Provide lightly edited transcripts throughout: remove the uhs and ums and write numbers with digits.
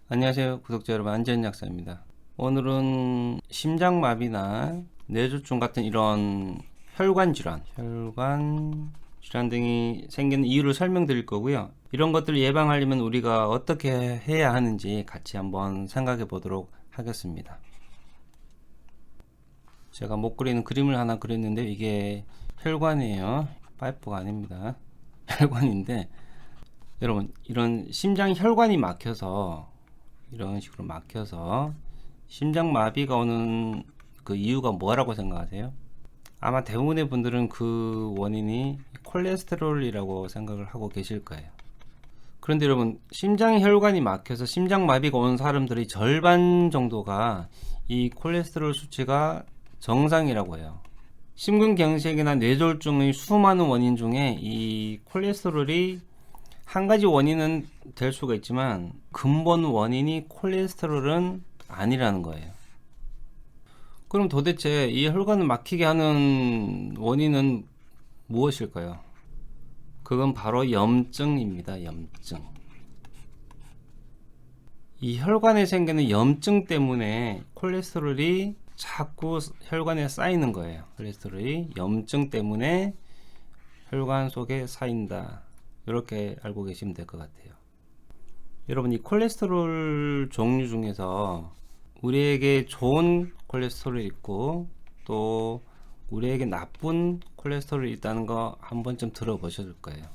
안녕하세요 구독자 여러분, 안재현 약사입니다. 오늘은 심장마비나 뇌졸중 같은 이런 혈관 질환 등이 생기는 이유를 설명드릴 거고요. 이런 것들을 예방하려면 우리가 어떻게 해야 하는지 같이 한번 생각해 보도록 하겠습니다. 제가 못 그리는 그림을 하나 그렸는데 이게 혈관이에요. 파이프가 아닙니다. 혈관인데, 여러분, 이런 심장 혈관이 막혀서, 이런 식으로 막혀서 심장마비가 오는 그 이유가 뭐라고 생각하세요? 아마 대부분의 분들은 그 원인이 콜레스테롤이라고 생각을 하고 계실 거예요. 그런데 여러분, 심장 혈관이 막혀서 심장마비가 온 사람들의 절반 정도가 이 콜레스테롤 수치가 정상이라고 해요. 심근경색이나 뇌졸중의 수많은 원인 중에 이 콜레스테롤이 한 가지 원인은 될 수가 있지만 근본 원인이 콜레스테롤은 아니라는 거예요. 그럼 도대체 이 혈관을 막히게 하는 원인은 무엇일까요? 그건 바로 염증입니다. 염증. 이 혈관에 생기는 염증 때문에 콜레스테롤이 자꾸 혈관에 쌓이는 거예요. 콜레스테롤이 염증 때문에 혈관 속에 쌓인다. 이렇게 알고 계시면 될 것 같아요. 여러분, 이 콜레스테롤 종류 중에서 우리에게 좋은 콜레스테롤이 있고 또 우리에게 나쁜 콜레스테롤이 있다는 거 한 번쯤 들어보셨을 거예요.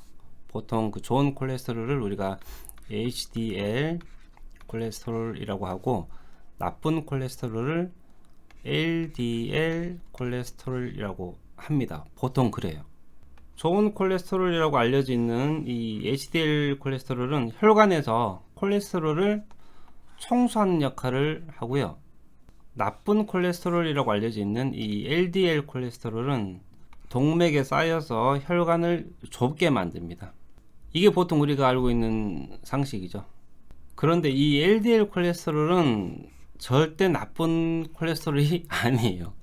보통 그 좋은 콜레스테롤을 우리가 HDL 콜레스테롤이라고 하고, 나쁜 콜레스테롤을 LDL 콜레스테롤이라고 합니다. 보통 그래요. 좋은 콜레스테롤이라고 알려져 있는 이 HDL 콜레스테롤은 혈관에서 콜레스테롤을 청소하는 역할을 하고요. 나쁜 콜레스테롤이라고 알려져 있는 이 LDL 콜레스테롤은 동맥에 쌓여서 혈관을 좁게 만듭니다. 이게 보통 우리가 알고 있는 상식이죠. 그런데 이 LDL 콜레스테롤은 절대 나쁜 콜레스테롤이 아니에요.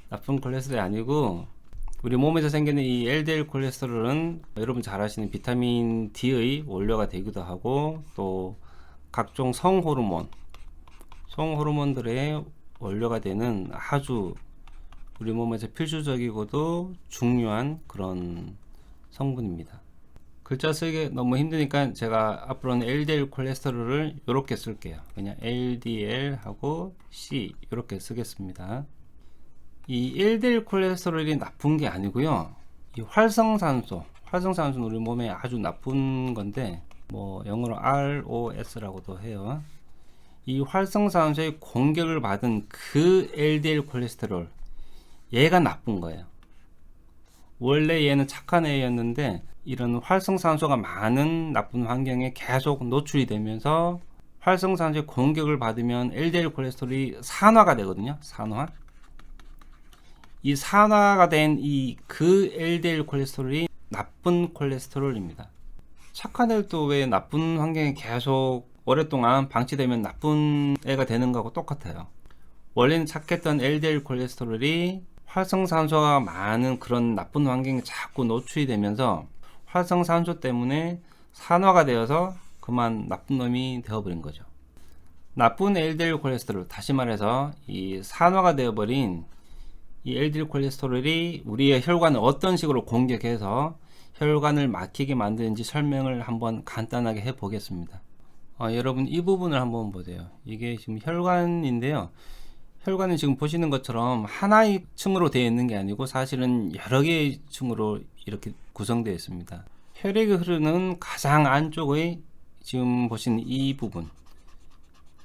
나쁜 콜레스테롤이 아니고, 우리 몸에서 생기는 이 LDL 콜레스테롤은 여러분 잘 아시는 비타민 D의 원료가 되기도 하고, 또 각종 성호르몬들의 원료가 되는 아주 우리 몸에서 필수적이고도 중요한 그런 성분입니다. 글자 쓰기 너무 힘드니까 제가 앞으로는 LDL 콜레스테롤을 이렇게 쓸게요. 그냥 LDL 하고 C 이렇게 쓰겠습니다. 이 LDL 콜레스테롤이 나쁜 게 아니고요. 이 활성산소는 우리 몸에 아주 나쁜 건데, 뭐 영어로 ROS라고도 해요. 이 활성산소의 공격을 받은 그 LDL 콜레스테롤, 얘가 나쁜 거예요. 원래 얘는 착한 애였는데 이런 활성산소가 많은 나쁜 환경에 계속 노출이 되면서 활성산소의 공격을 받으면 LDL 콜레스테롤이 산화가 되거든요. 이 산화가 된 그 LDL 콜레스테롤이 나쁜 콜레스테롤입니다. 착한 애도 왜 나쁜 환경에 계속 오랫동안 방치되면 나쁜 애가 되는 거하고 똑같아요. 원래는 착했던 LDL 콜레스테롤이 활성산소가 많은 그런 나쁜 환경에 자꾸 노출이 되면서 활성산소 때문에 산화가 되어서 그만 나쁜 놈이 되어버린 거죠. 나쁜 LDL 콜레스테롤, 다시 말해서 이 산화가 되어버린 이 LDL 콜레스테롤이 우리의 혈관을 어떤 식으로 공격해서 혈관을 막히게 만드는지 설명을 한번 간단하게 해 보겠습니다. 여러분, 이 부분을 한번 보세요. 이게 지금 혈관인데요. 혈관은 지금 보시는 것처럼 하나의 층으로 되어 있는 게 아니고 사실은 여러 개의 층으로 이렇게 구성되어 있습니다. 혈액이 흐르는 가장 안쪽의 지금 보시는 이 부분,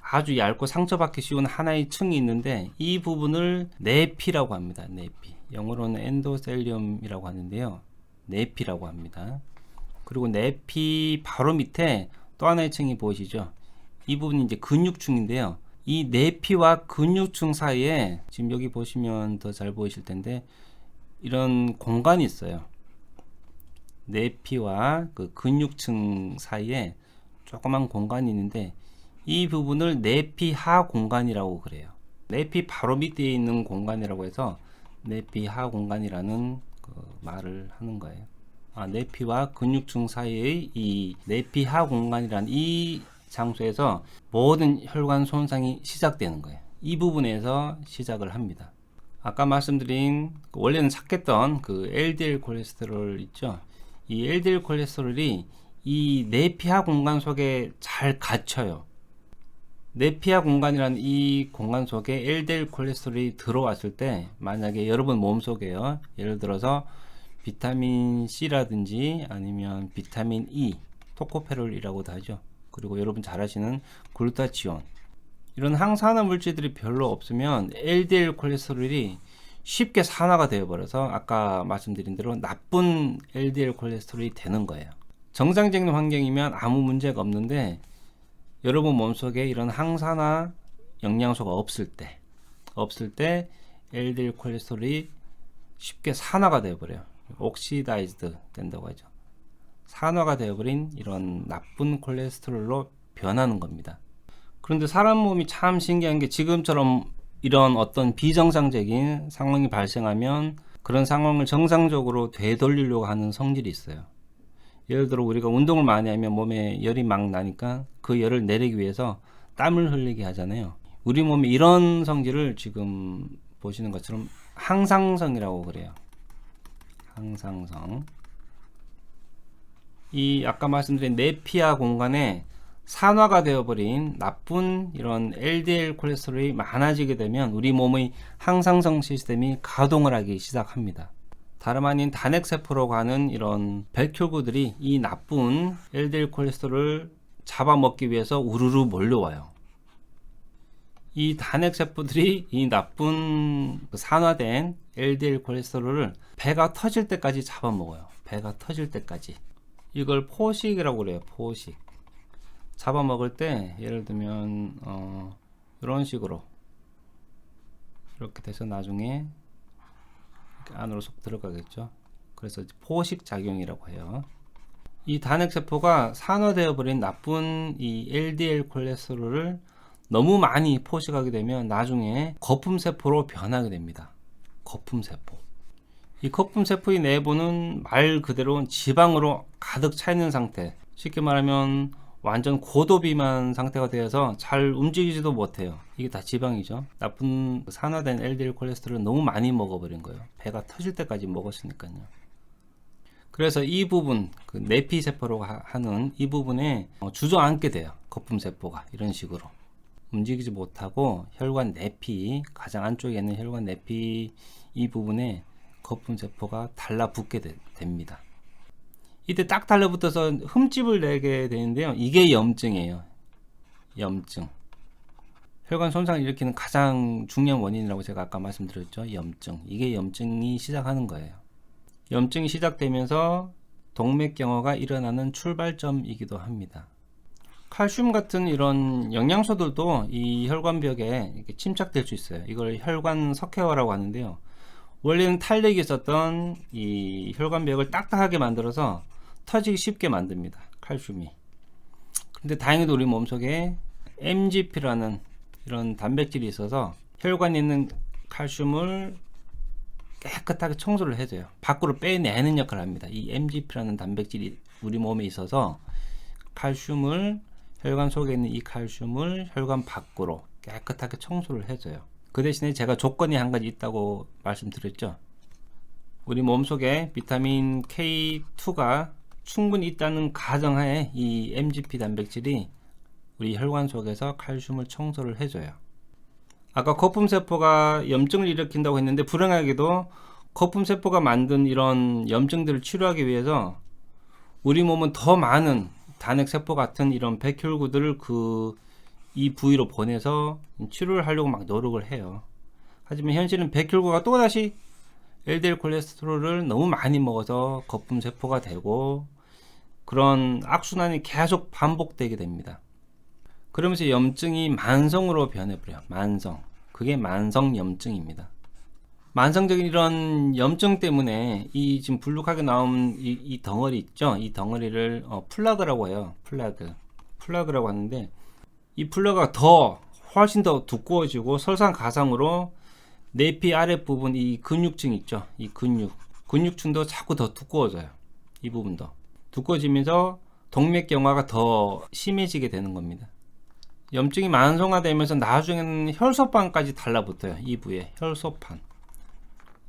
아주 얇고 상처받기 쉬운 하나의 층이 있는데 이 부분을 내피라고 합니다. 내피. 영어로는 엔도셀리움이라고 하는데요. 내피라고 합니다. 그리고 내피 바로 밑에 또 하나의 층이 보이시죠? 이 부분이 이제 근육층인데요. 이 내피와 근육층 사이에 지금 여기 보시면 더 잘 보이실 텐데 이런 공간이 있어요. 내피와 그 근육층 사이에 조그만 공간이 있는데 이 부분을 내피하 공간이라고 그래요. 내피 바로 밑에 있는 공간이라고 해서 내피하 공간이라는 그 말을 하는 거예요. 내피와 근육층 사이의 이 내피하 공간이란 이 장소에서 모든 혈관 손상이 시작되는 거예요. 이 부분에서 시작을 합니다. 아까 말씀드린 원래는 착했던 그 LDL 콜레스테롤 있죠. 이 LDL 콜레스테롤이 이 내피하 공간 속에 잘 갇혀요. 내피하 공간이라는 이 공간 속에 LDL 콜레스테롤이 들어왔을 때 만약에 여러분 몸속에요, 예를 들어서 비타민 C라든지 아니면 비타민 E, 토코페롤이라고도 하죠. 그리고 여러분 잘 아시는 글루타치온, 이런 항산화 물질들이 별로 없으면 LDL 콜레스테롤이 쉽게 산화가 되어 버려서 아까 말씀드린 대로 나쁜 LDL 콜레스테롤이 되는 거예요. 정상적인 환경이면 아무 문제가 없는데 여러분 몸속에 이런 항산화 영양소가 없을 때 LDL 콜레스테롤이 쉽게 산화가 되어 버려요. 옥시다이즈드 된다고 하죠. 산화가 되어버린 이런 나쁜 콜레스테롤로 변하는 겁니다. 그런데 사람 몸이 참 신기한 게 지금처럼 이런 어떤 비정상적인 상황이 발생하면 그런 상황을 정상적으로 되돌리려고 하는 성질이 있어요. 예를 들어 우리가 운동을 많이 하면 몸에 열이 막 나니까 그 열을 내리기 위해서 땀을 흘리게 하잖아요. 우리 몸에 이런 성질을 지금 보시는 것처럼 항상성이라고 그래요. 항상성. 이 아까 말씀드린 내피하 공간에 산화가 되어버린 나쁜 이런 LDL 콜레스테롤이 많아지게 되면 우리 몸의 항상성 시스템이 가동을 하기 시작합니다. 다름 아닌 단핵세포라고 하는 이런 백혈구들이 이 나쁜 LDL 콜레스테롤을 잡아먹기 위해서 우르르 몰려와요. 이 단핵세포들이 이 나쁜 산화된 LDL 콜레스테롤을 배가 터질 때까지 잡아먹어요. 배가 터질 때까지. 이걸 포식이라고 그래요. 포식. 잡아먹을 때 예를 들면 이런 식으로 이렇게 돼서 나중에 이렇게 안으로 쏙 들어가겠죠. 그래서 포식 작용이라고 해요. 이 단핵세포가 산화되어 버린 나쁜 이 LDL 콜레스테롤을 너무 많이 포식하게 되면 나중에 거품세포로 변하게 됩니다. 거품세포. 이 거품세포의 내부는 말 그대로 지방으로 가득 차 있는 상태, 쉽게 말하면 완전 고도비만 상태가 되어서 잘 움직이지도 못해요. 이게 다 지방이죠. 나쁜 산화된 LDL 콜레스테롤을 너무 많이 먹어버린 거예요. 배가 터질 때까지 먹었으니까요. 그래서 이 부분, 그 내피세포라고 하는 이 부분에 주저앉게 돼요. 거품세포가 이런 식으로 움직이지 못하고 혈관 내피, 가장 안쪽에 있는 혈관 내피 이 부분에 거품세포가 달라붙게 됩니다. 이때 딱 달라붙어서 흠집을 내게 되는데요. 이게 염증이에요. 염증. 혈관 손상을 일으키는 가장 중요한 원인이라고 제가 아까 말씀드렸죠. 염증. 이게 염증이 시작하는 거예요. 염증이 시작되면서 동맥경화가 일어나는 출발점이기도 합니다. 칼슘 같은 이런 영양소들도 이 혈관벽에 이렇게 침착될 수 있어요. 이걸 혈관 석회화라고 하는데요. 원래는 탄력이 있었던 이 혈관벽을 딱딱하게 만들어서 터지기 쉽게 만듭니다. 칼슘이. 근데 다행히도 우리 몸속에 MGP라는 이런 단백질이 있어서 혈관에 있는 칼슘을 깨끗하게 청소를 해줘요. 밖으로 빼내는 역할을 합니다. 이 MGP라는 단백질이 우리 몸에 있어서 칼슘을, 혈관 속에 있는 이 칼슘을 혈관 밖으로 깨끗하게 청소를 해줘요. 그 대신에 제가 조건이 한 가지 있다고 말씀드렸죠. 우리 몸속에 비타민 K2가 충분히 있다는 가정하에 이 MGP 단백질이 우리 혈관 속에서 칼슘을 청소를 해줘요. 아까 거품세포가 염증을 일으킨다고 했는데 불행하게도 거품세포가 만든 이런 염증들을 치료하기 위해서 우리 몸은 더 많은 단핵세포 같은 이런 백혈구들을 이 부위로 보내서 치료를 하려고 막 노력을 해요. 하지만 현실은 백혈구가 또다시 LDL 콜레스테롤을 너무 많이 먹어서 거품세포가 되고 그런 악순환이 계속 반복되게 됩니다. 그러면서 염증이 만성으로 변해버려요. 만성. 그게 만성염증입니다. 만성적인 이런 염증 때문에 이 지금 불룩하게 나온 이 덩어리 있죠? 이 덩어리를 플라그라고 해요. 플라그라고 하는데 이 플라그가 훨씬 더 두꺼워지고 설상가상으로 내피 아랫부분 이 근육층 있죠? 이 근육층도 자꾸 더 두꺼워져요. 이 부분도 두꺼워지면서 동맥경화가 더 심해지게 되는 겁니다. 염증이 만성화되면서 나중에는 혈소판까지 달라붙어요. 이부에 혈소판.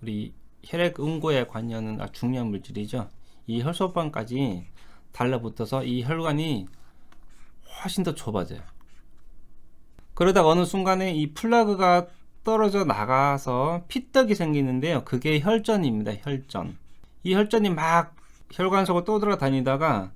우리 혈액 응고에 관여하는 아주 중요한 물질이죠. 이 혈소판까지 달라붙어서 이 혈관이 훨씬 더 좁아져요. 그러다가 어느 순간에 이 플라그가 떨어져 나가서 피떡이 생기는데요. 그게 혈전입니다. 혈전. 이 혈전이 막 혈관 속을 떠돌아다니다가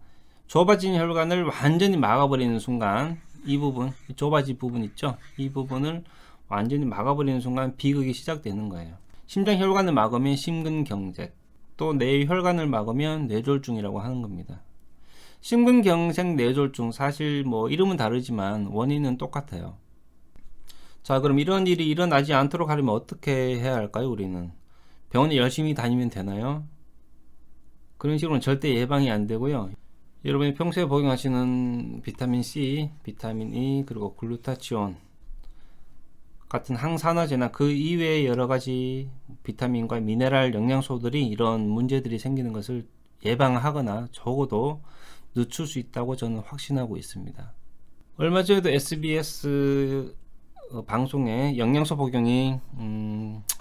좁아진 혈관을 완전히 막아버리는 순간, 이 부분, 좁아진 부분 있죠? 이 부분을 완전히 막아버리는 순간 비극이 시작되는 거예요. 심장 혈관을 막으면 심근경색, 또 뇌혈관을 막으면 뇌졸중이라고 하는 겁니다. 심근경색, 뇌졸중, 사실 뭐 이름은 다르지만 원인은 똑같아요. 자, 그럼 이런 일이 일어나지 않도록 하려면 어떻게 해야 할까요? 우리는 병원에 열심히 다니면 되나요? 그런 식으로는 절대 예방이 안 되고요. 여러분이 평소에 복용하시는 비타민 C, 비타민 E, 그리고 글루타치온 같은 항산화제나 그 이외의 여러 가지 비타민과 미네랄 영양소들이 이런 문제들이 생기는 것을 예방하거나 적어도 늦출 수 있다고 저는 확신하고 있습니다. 얼마 전에도 SBS 방송에 영양소 복용이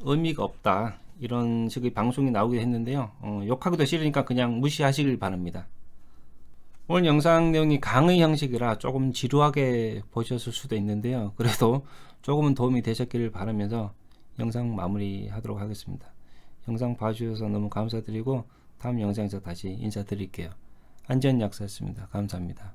의미가 없다, 이런 식의 방송이 나오기도 했는데요. 욕하기도 싫으니까 그냥 무시하시길 바랍니다. 오늘 영상 내용이 강의 형식이라 조금 지루하게 보셨을 수도 있는데요. 그래도 조금은 도움이 되셨기를 바라면서 영상 마무리하도록 하겠습니다. 영상 봐주셔서 너무 감사드리고 다음 영상에서 다시 인사드릴게요. 안전약사였습니다. 감사합니다.